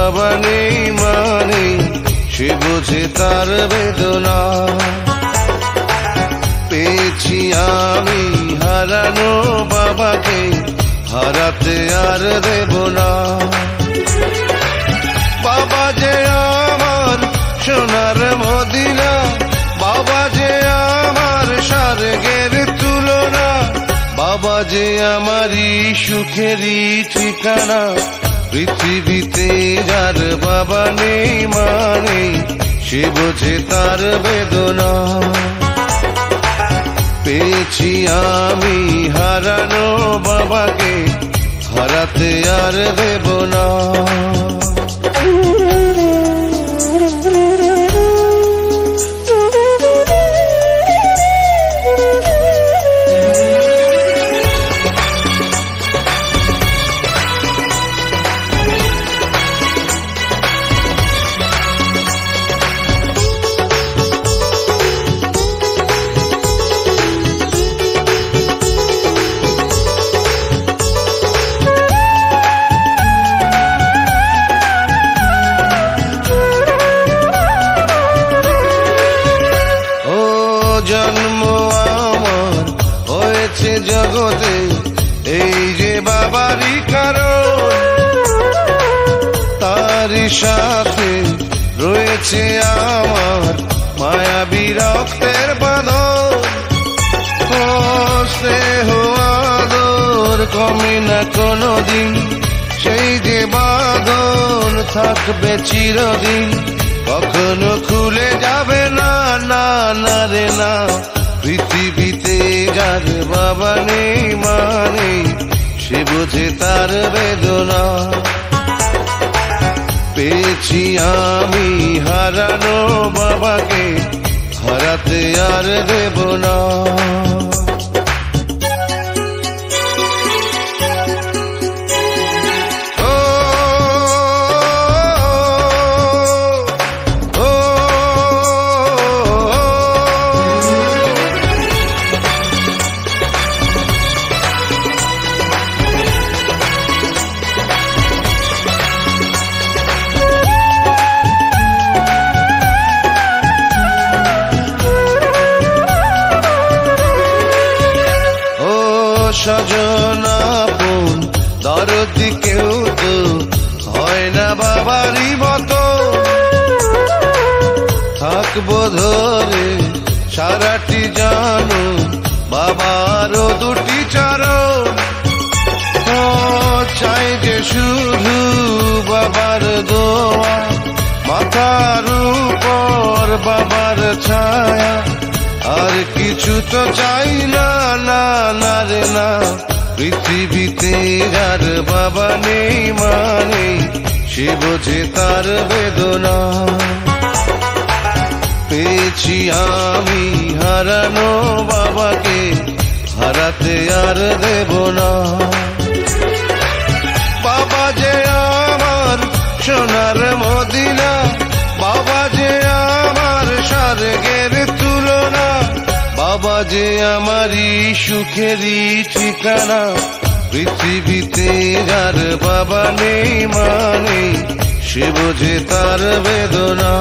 বাবা নেই মানে সে বোঝে তার বেদনা। পেয়েছি আমি হারানো বাবাকে, হারাতে আর দেব না। বাবা যে আমার সোনার মদিনা, বাবা যে আমার স্বর্গের তুলনা, বাবা যে আমারই সুখেরই ঠিকানা। পৃথিবীতে যার বাবা নেই মানে সে বোঝে তার বেদনা। পেয়েছি আমি হারানো বাবাকে, হারাতে আর দেব না। জন্ম আমার হয়েছে জগতে এই যে বাবারই কারণ, তারই সাথে রয়েছে আমার মায়াবী রক্তের বাঁধন। ও স্নেহ আদর কমে না কোনোদিন, সেই যে বাঁধন থাকবে চিরদিন, কখনো খুলে যাবে না, না না রে না। পৃথিবীতে যার বাবা নেই মানে সে বোঝে তার বেদনা। পেয়েছি আমি হারানো বাবাকে, হারাতে আর দেব না। স্বজন আপন দরদি কেউ তো হয় না বাবারই মতো। থাকবো ধরে সারাটি জানো বাবারও দুটি চরণ। চাই যে শুধু বাবার দোয়া, মাথার উপর বাবার ছায়া, আর কিছু তো চাই না, না না রে না। পৃথিবীতে যার বাবা নেই মানে সে বোঝে তার বেদনা। পেয়েছি আমি হারানো বাবাকে, হারাতে আর দেব না। বাবা যে আমার সোনার মদিনা, বাবা যে আমার স্বর্গের তুলনা, বাবা যে আমারই সুখেরই ঠিকানা। পৃথিবীতে যার বাবা নেই মানে সে বোঝে তার বেদনা।